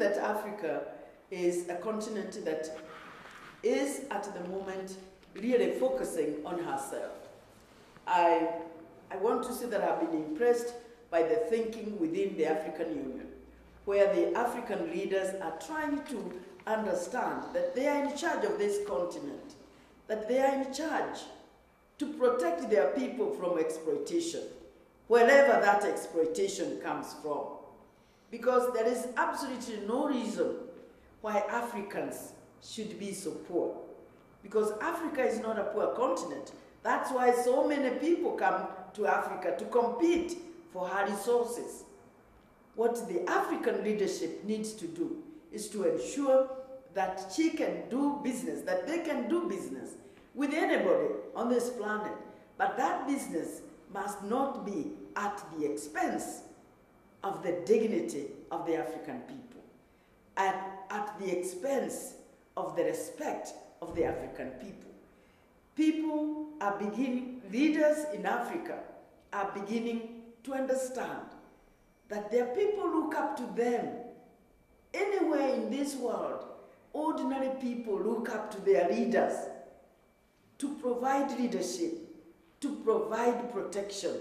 that Africa is a continent that is at the moment really focusing on herself. I want to say that I've been impressed by the thinking within the African Union, where the African leaders are trying to understand that they are in charge of this continent, that they are in charge to protect their people from exploitation, wherever that exploitation comes from. Because there is absolutely no reason why Africans should be so poor. Because Africa is not a poor continent. That's why so many people come to Africa to compete for her resources. What the African leadership needs to do is to ensure that she can do business, that they can do business with anybody on this planet. But that business must not be at the expense of the dignity of the African people, at the expense of the respect of the African people. Leaders in Africa are beginning to understand that their people look up to them. Anywhere in this world, ordinary people look up to their leaders to provide leadership, to provide protection,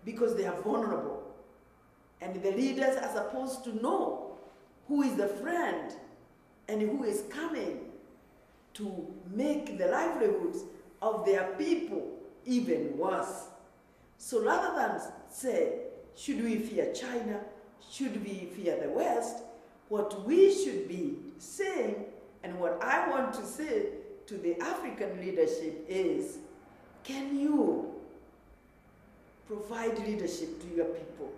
because they are vulnerable. And the leaders are supposed to know who is the friend and who is coming to make the livelihoods of their people even worse. So rather than say, should we fear China? Should we fear the West? What we should be saying, and what I want to say to the African leadership is, can you provide leadership to your people?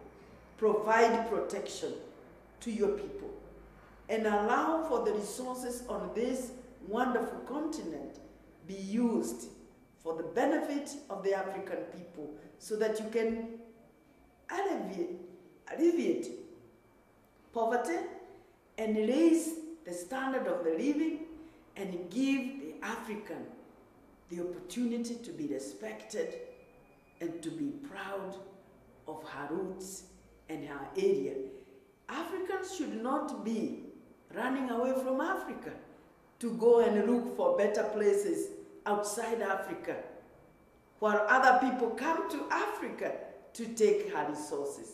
Provide protection to your people, and allow for the resources on this wonderful continent be used for the benefit of the African people, so that you can alleviate poverty and raise the standard of the living and give the African the opportunity to be respected and to be proud of her roots and her area. Africans should not be running away from Africa to go and look for better places outside Africa, while other people come to Africa to take her resources.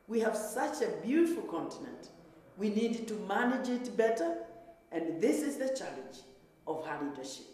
We have such a beautiful continent. We need to manage it better, and this is the challenge of her leadership.